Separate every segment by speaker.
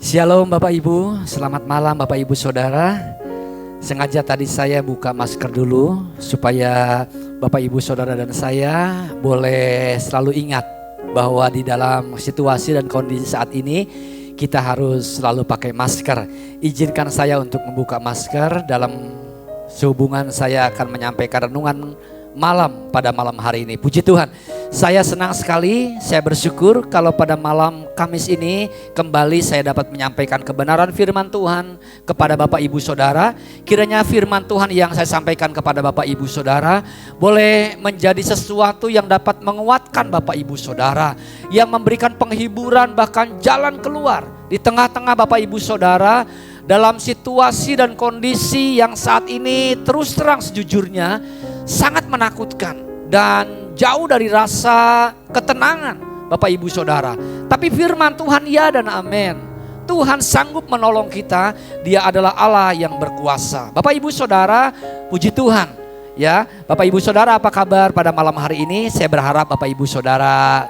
Speaker 1: Shalom Bapak Ibu, selamat malam Bapak Ibu Saudara. Sengaja tadi saya buka masker dulu supaya Bapak Ibu Saudara dan saya boleh selalu ingat bahwa di dalam situasi dan kondisi saat ini kita harus selalu pakai masker. Izinkan saya untuk membuka masker. Dalam sehubungan saya akan menyampaikan renungan malam pada malam hari ini. Puji Tuhan, saya senang sekali, saya bersyukur kalau pada malam Kamis ini kembali saya dapat menyampaikan kebenaran firman Tuhan kepada Bapak Ibu Saudara. Kiranya firman Tuhan yang saya sampaikan kepada Bapak Ibu Saudara boleh menjadi sesuatu yang dapat menguatkan Bapak Ibu Saudara, yang memberikan penghiburan bahkan jalan keluar di tengah-tengah Bapak Ibu Saudara dalam situasi dan kondisi yang saat ini terus terang sejujurnya sangat menakutkan dan jauh dari rasa ketenangan Bapak Ibu Saudara. Tapi firman Tuhan ya dan amin. Tuhan sanggup menolong kita. Dia adalah Allah yang berkuasa. Bapak Ibu Saudara, puji Tuhan. Ya, Bapak Ibu Saudara, apa kabar pada malam hari ini? Saya berharap Bapak Ibu Saudara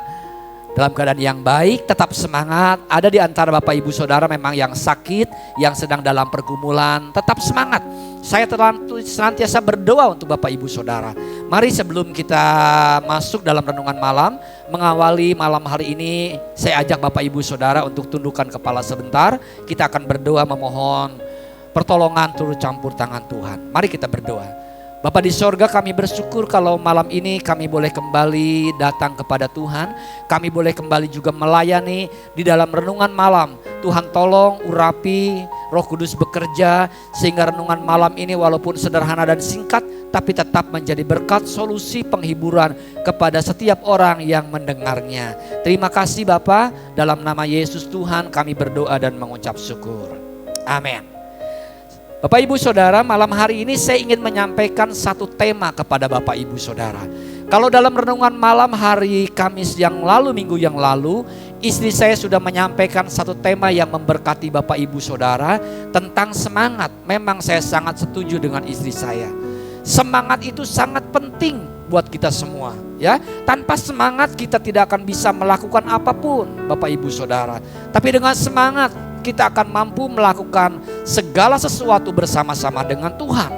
Speaker 1: dalam keadaan yang baik, tetap semangat. Ada di antara Bapak Ibu Saudara memang yang sakit, yang sedang dalam pergumulan, tetap semangat. Saya senantiasa berdoa untuk Bapak Ibu Saudara. Mari sebelum kita masuk dalam renungan malam, mengawali malam hari ini, saya ajak Bapak Ibu Saudara untuk tundukkan kepala sebentar. Kita akan berdoa memohon pertolongan turut campur tangan Tuhan. Mari kita berdoa. Bapa di sorga, kami bersyukur kalau malam ini kami boleh kembali datang kepada Tuhan. Kami boleh kembali juga melayani di dalam renungan malam. Tuhan tolong urapi, Roh Kudus bekerja sehingga renungan malam ini walaupun sederhana dan singkat tapi tetap menjadi berkat, solusi, penghiburan kepada setiap orang yang mendengarnya. Terima kasih Bapa, dalam nama Yesus Tuhan kami berdoa dan mengucap syukur. Amin. Bapak Ibu Saudara, malam hari ini saya ingin menyampaikan satu tema kepada Bapak Ibu Saudara. Kalau dalam renungan malam hari Kamis yang lalu, minggu yang lalu, istri saya sudah menyampaikan satu tema yang memberkati Bapak Ibu Saudara tentang semangat. Memang saya sangat setuju dengan istri saya. Semangat itu sangat penting buat kita semua, ya. Tanpa semangat kita tidak akan bisa melakukan apapun, Bapak Ibu Saudara. Tapi dengan semangat kita akan mampu melakukan segala sesuatu bersama-sama dengan Tuhan.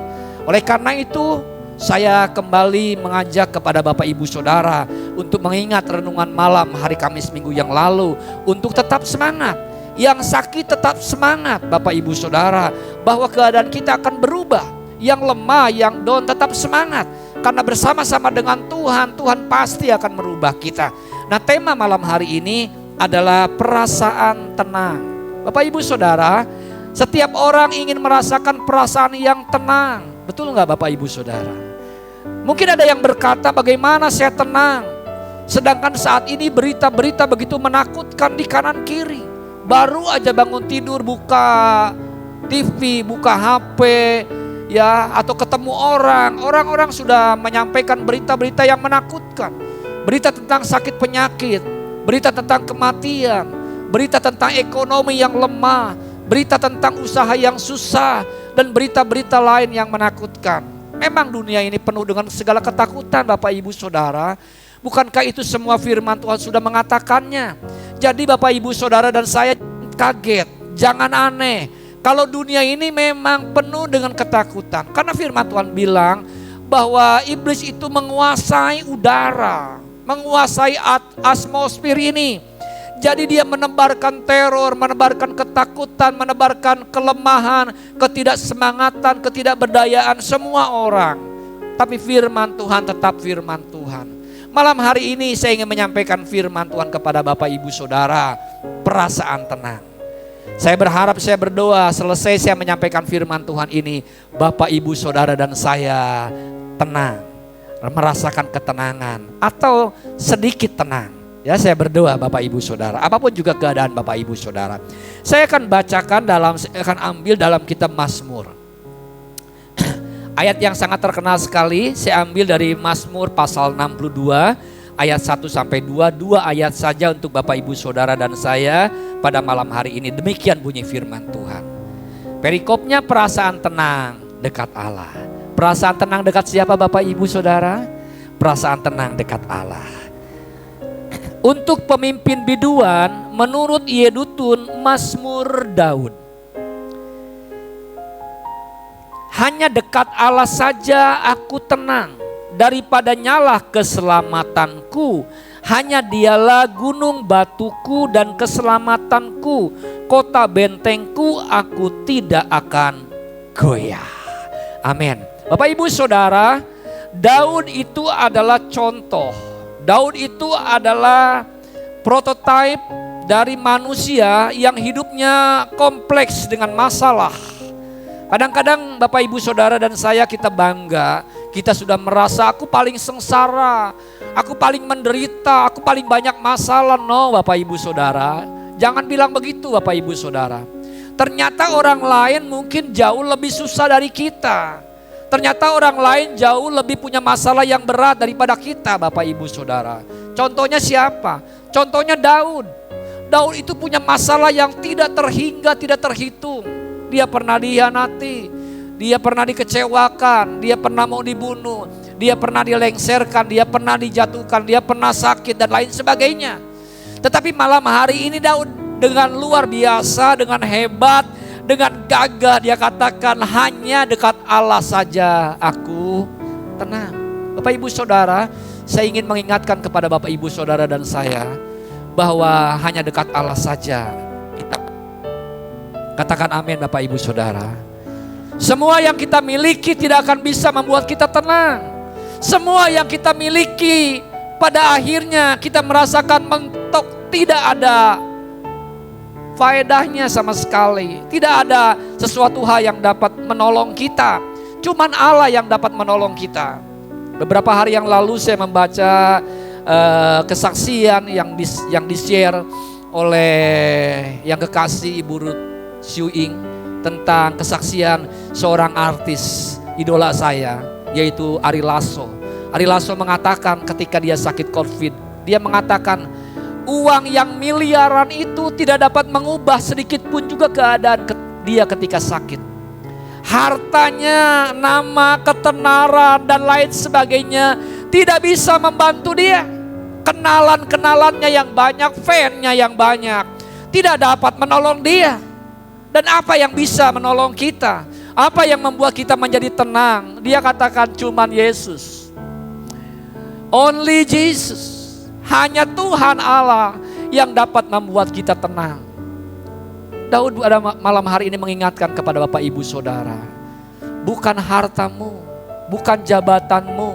Speaker 1: Oleh karena itu, saya kembali mengajak kepada Bapak Ibu Saudara untuk mengingat renungan malam hari Kamis minggu yang lalu, untuk tetap semangat. Yang sakit tetap semangat Bapak Ibu Saudara, bahwa keadaan kita akan berubah. Yang lemah, yang down tetap semangat. Karena bersama-sama dengan Tuhan, Tuhan pasti akan merubah kita. Nah, tema malam hari ini adalah perasaan tenang. Bapak Ibu Saudara, setiap orang ingin merasakan perasaan yang tenang. Betul nggak Bapak Ibu Saudara? Mungkin ada yang berkata, bagaimana saya tenang? Sedangkan saat ini berita-berita begitu menakutkan di kanan kiri. Baru aja bangun tidur, buka TV, buka HP, ya, atau ketemu orang sudah menyampaikan berita-berita yang menakutkan. Berita tentang sakit penyakit, berita tentang kematian, berita tentang ekonomi yang lemah, berita tentang usaha yang susah, dan berita-berita lain yang menakutkan. Memang dunia ini penuh dengan segala ketakutan Bapak Ibu Saudara. Bukankah itu semua firman Tuhan sudah mengatakannya? Jadi Bapak Ibu Saudara dan saya kaget, jangan aneh. Kalau dunia ini memang penuh dengan ketakutan. Karena firman Tuhan bilang bahwa iblis itu menguasai udara, menguasai atmosfer ini. Jadi dia menebarkan teror, menebarkan ketakutan, menebarkan kelemahan, ketidaksemangatan, ketidakberdayaan semua orang. Tapi firman Tuhan tetap firman Tuhan. Malam hari ini saya ingin menyampaikan firman Tuhan kepada Bapak Ibu Saudara, perasaan tenang. Saya berharap, saya berdoa selesai saya menyampaikan firman Tuhan ini, Bapak Ibu Saudara dan saya tenang, merasakan ketenangan atau sedikit tenang. Ya, saya berdoa Bapak Ibu Saudara, apapun juga keadaan Bapak Ibu Saudara. Saya akan bacakan akan ambil dalam kitab Mazmur. Ayat yang sangat terkenal sekali, saya ambil dari Mazmur pasal 62 ayat 1 sampai 2, 2 ayat saja untuk Bapak Ibu Saudara dan saya pada malam hari ini. Demikian bunyi firman Tuhan. Perikopnya perasaan tenang dekat Allah. Perasaan tenang dekat siapa Bapak Ibu Saudara? Perasaan tenang dekat Allah. Untuk pemimpin biduan, menurut Yedutun Mazmur Daud. Hanya dekat Allah saja aku tenang, daripada nyalah keselamatanku. Hanya dialah gunung batuku dan keselamatanku, kota bentengku, aku tidak akan goyah. Amin. Bapak Ibu Saudara, Daud itu adalah contoh. Daud itu adalah prototipe dari manusia yang hidupnya kompleks dengan masalah. Kadang-kadang Bapak Ibu Saudara dan saya kita bangga, kita sudah merasa aku paling sengsara, aku paling menderita, aku paling banyak masalah. No Bapak Ibu Saudara, jangan bilang begitu Bapak Ibu Saudara. Ternyata orang lain mungkin jauh lebih susah dari kita. Ternyata orang lain jauh lebih punya masalah yang berat daripada kita Bapak Ibu Saudara. Contohnya siapa? Contohnya Daud. Daud itu punya masalah yang tidak terhingga, tidak terhitung. Dia pernah dihianati, dia pernah dikecewakan, dia pernah mau dibunuh, dia pernah dilengserkan, dia pernah dijatuhkan, dia pernah sakit dan lain sebagainya. Tetapi malam hari ini Daud dengan luar biasa, dengan hebat, dengan gagah dia katakan, hanya dekat Allah saja aku tenang. Bapak Ibu Saudara, saya ingin mengingatkan kepada Bapak Ibu Saudara dan saya bahwa hanya dekat Allah saja kita. Katakan amin Bapak Ibu Saudara. Semua yang kita miliki tidak akan bisa membuat kita tenang. Semua yang kita miliki pada akhirnya kita merasakan mentok, tidak ada faedahnya sama sekali. Tidak ada sesuatu hal yang dapat menolong kita. Cuman Allah yang dapat menolong kita. Beberapa hari yang lalu saya membaca kesaksian yang di-share oleh yang kekasih Ibu Ruth Siuing tentang kesaksian seorang artis idola saya, yaitu Ari Lasso. Ari Lasso mengatakan ketika dia sakit COVID, dia mengatakan uang yang miliaran itu tidak dapat mengubah sedikit pun juga keadaan dia ketika sakit. Hartanya, nama, ketenaran dan lain sebagainya tidak bisa membantu dia. Kenalan-kenalannya yang banyak, fan-nya yang banyak tidak dapat menolong dia. Dan apa yang bisa menolong kita? Apa yang membuat kita menjadi tenang? Dia katakan cuman Yesus. Only Jesus. Hanya Tuhan Allah yang dapat membuat kita tenang. Daud pada malam hari ini mengingatkan kepada Bapak Ibu Saudara. Bukan hartamu, bukan jabatanmu,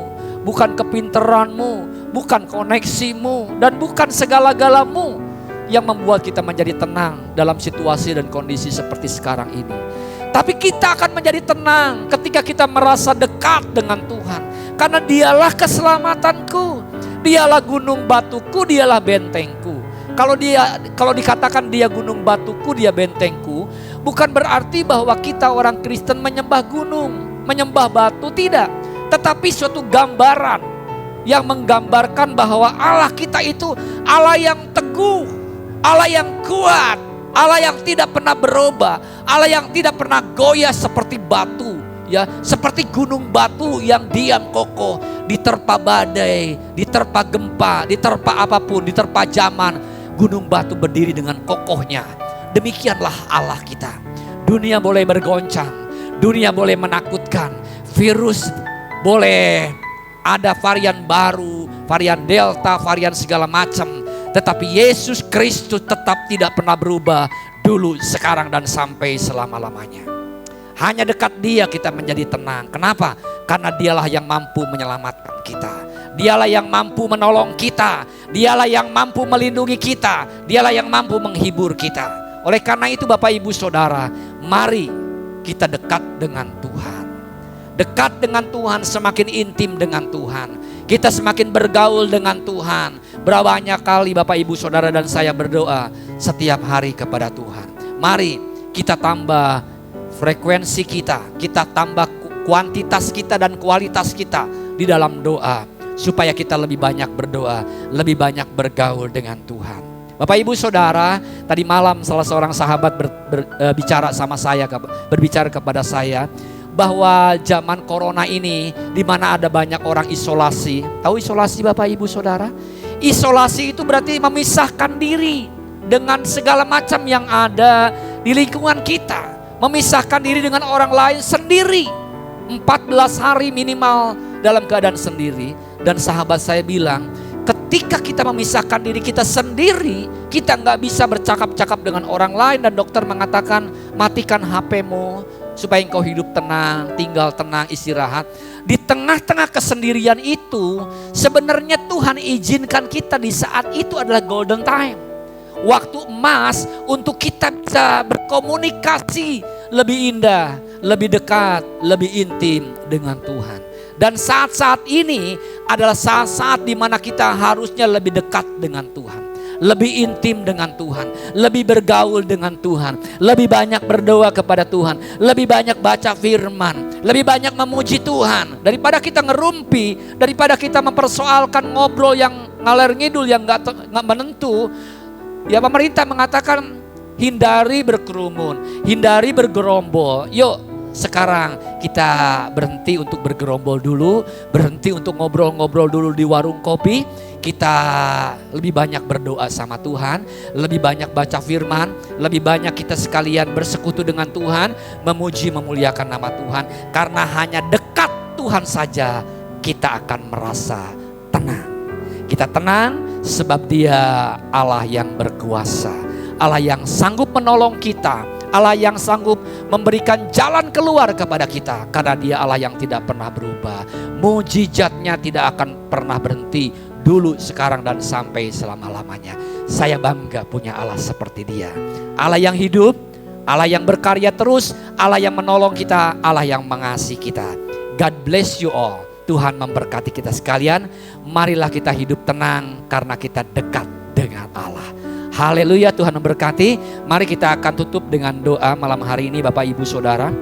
Speaker 1: bukan kepinteranmu, bukan koneksimu, dan bukan segala-galamu yang membuat kita menjadi tenang dalam situasi dan kondisi seperti sekarang ini. Tapi kita akan menjadi tenang ketika kita merasa dekat dengan Tuhan. Karena dialah keselamatanku, dialah gunung batuku, dialah bentengku. Kalau dikatakan dia gunung batuku, dia bentengku, bukan berarti bahwa kita orang Kristen menyembah gunung, menyembah batu, tidak. Tetapi suatu gambaran yang menggambarkan bahwa Allah kita itu Allah yang teguh, Allah yang kuat, Allah yang tidak pernah berubah, Allah yang tidak pernah goyah seperti batu, ya, seperti gunung batu yang diam kokoh, diterpa badai, diterpa gempa, diterpa apapun, diterpa zaman, gunung batu berdiri dengan kokohnya. Demikianlah Allah kita. Dunia boleh bergoncang, dunia boleh menakutkan, virus boleh ada varian baru, varian delta, varian segala macam. Tetapi Yesus Kristus tetap tidak pernah berubah dulu, sekarang, dan sampai selama-lamanya. Hanya dekat Dia kita menjadi tenang. Kenapa? Karena Dialah yang mampu menyelamatkan kita. Dialah yang mampu menolong kita. Dialah yang mampu melindungi kita. Dialah yang mampu menghibur kita. Oleh karena itu Bapak Ibu Saudara, mari kita dekat dengan Tuhan. Dekat dengan Tuhan, semakin intim dengan Tuhan. Kita semakin bergaul dengan Tuhan. Berapa banyak kali Bapak Ibu Saudara dan saya berdoa setiap hari kepada Tuhan. Mari kita tambah frekuensi kita tambah kuantitas kita dan kualitas kita di dalam doa. Supaya kita lebih banyak berdoa, lebih banyak bergaul dengan Tuhan. Bapak Ibu Saudara, tadi malam salah seorang sahabat berbicara sama saya, berbicara kepada saya, bahwa zaman corona ini di mana ada banyak orang isolasi. Tahu isolasi Bapak Ibu Saudara? Isolasi itu berarti memisahkan diri. dengan segala macam yang ada di lingkungan kita. Memisahkan diri dengan orang lain sendiri. 14 hari minimal dalam keadaan sendiri. Dan sahabat saya bilang, ketika kita memisahkan diri kita sendiri, kita nggak bisa bercakap-cakap dengan orang lain. Dan dokter mengatakan, matikan HP-mu supaya engkau hidup tenang, tinggal tenang, istirahat. Di tengah-tengah kesendirian itu, sebenarnya Tuhan izinkan kita di saat itu adalah golden time. Waktu emas untuk kita bisa berkomunikasi lebih indah, lebih dekat, lebih intim dengan Tuhan. Dan saat-saat ini adalah saat-saat di mana kita harusnya lebih dekat dengan Tuhan. Lebih intim dengan Tuhan, lebih bergaul dengan Tuhan, lebih banyak berdoa kepada Tuhan, lebih banyak baca firman, lebih banyak memuji Tuhan. Daripada kita ngerumpi, daripada kita mempersoalkan ngobrol yang ngaler ngidul yang gak menentu. Ya, pemerintah mengatakan hindari berkerumun, hindari bergerombol. Yuk sekarang kita berhenti untuk bergerombol dulu, berhenti untuk ngobrol-ngobrol dulu di warung kopi. Kita lebih banyak berdoa sama Tuhan, lebih banyak baca firman, lebih banyak kita sekalian bersekutu dengan Tuhan, memuji memuliakan nama Tuhan. Karena hanya dekat Tuhan saja kita akan merasa tenang. Kita tenang sebab Dia Allah yang berkuasa, Allah yang sanggup menolong kita, Allah yang sanggup memberikan jalan keluar kepada kita. Karena Dia Allah yang tidak pernah berubah. Mujizatnya tidak akan pernah berhenti. Dulu, sekarang, dan sampai selama-lamanya. Saya bangga punya Allah seperti Dia. Allah yang hidup, Allah yang berkarya terus, Allah yang menolong kita, Allah yang mengasihi kita. God bless you all. Tuhan memberkati kita sekalian. Marilah kita hidup tenang karena kita dekat dengan Allah. Haleluya, Tuhan memberkati. Mari kita akan tutup dengan doa malam hari ini, Bapak Ibu Saudara.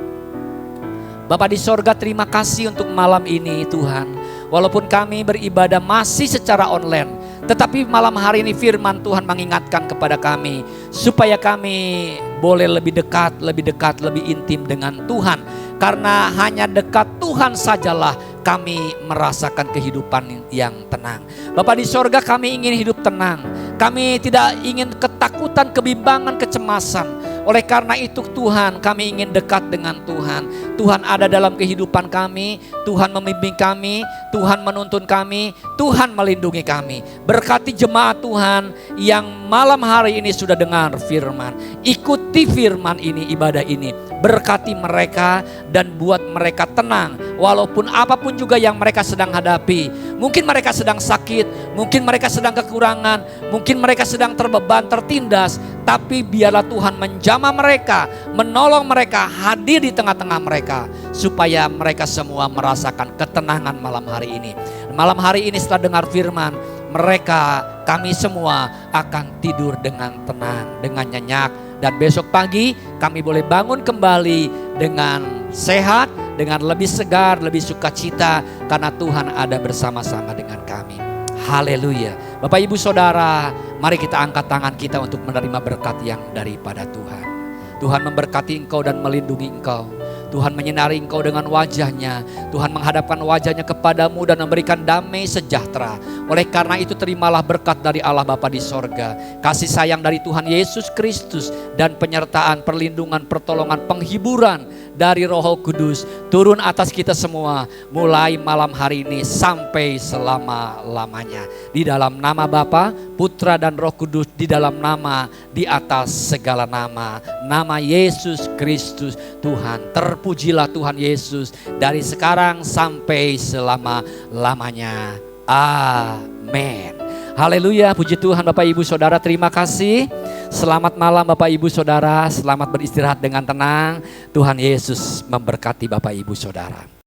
Speaker 1: Bapa di sorga, terima kasih untuk malam ini Tuhan. Walaupun kami beribadah masih secara online, tetapi malam hari ini firman Tuhan mengingatkan kepada kami supaya kami boleh lebih dekat, lebih intim dengan Tuhan. Karena hanya dekat Tuhan sajalah kami merasakan kehidupan yang tenang. Bapa di sorga, kami ingin hidup tenang. Kami tidak ingin ketakutan, kebimbangan, kecemasan. Oleh karena itu Tuhan, kami ingin dekat dengan Tuhan. Tuhan ada dalam kehidupan kami, Tuhan membimbing kami, Tuhan menuntun kami, Tuhan melindungi kami. Berkati jemaat Tuhan yang malam hari ini sudah dengar firman. Ikuti firman ini, ibadah ini. Berkati mereka dan buat mereka tenang. Walaupun apapun juga yang mereka sedang hadapi. Mungkin mereka sedang sakit, mungkin mereka sedang kekurangan, mungkin mereka sedang terbeban, tertindas. Tapi biarlah Tuhan menjamah mereka, menolong mereka, hadir di tengah-tengah mereka. Supaya mereka semua merasakan ketenangan malam hari ini. Malam hari ini setelah dengar firman, mereka, kami semua akan tidur dengan tenang, dengan nyenyak. Dan besok pagi kami boleh bangun kembali dengan sehat, dengan lebih segar, lebih sukacita. Karena Tuhan ada bersama-sama dengan kami. Haleluya. Bapak Ibu Saudara, mari kita angkat tangan kita untuk menerima berkat yang daripada Tuhan. Tuhan memberkati engkau dan melindungi engkau. Tuhan menyinari engkau dengan wajahnya. Tuhan menghadapkan wajahnya kepadamu dan memberikan damai sejahtera. Oleh karena itu terimalah berkat dari Allah Bapa di sorga. Kasih sayang dari Tuhan Yesus Kristus. Dan penyertaan, perlindungan, pertolongan, penghiburan dari Roh Kudus. Turun atas kita semua. Mulai malam hari ini sampai selama-lamanya. Di dalam nama Bapa, Putra dan Roh Kudus. Di dalam nama, di atas segala nama. Nama Yesus Kristus Tuhan. Terpujilah Tuhan Yesus dari sekarang sampai selama-lamanya. Amin. Haleluya, puji Tuhan Bapak Ibu Saudara, terima kasih. Selamat malam Bapak Ibu Saudara, selamat beristirahat dengan tenang. Tuhan Yesus memberkati Bapak Ibu Saudara.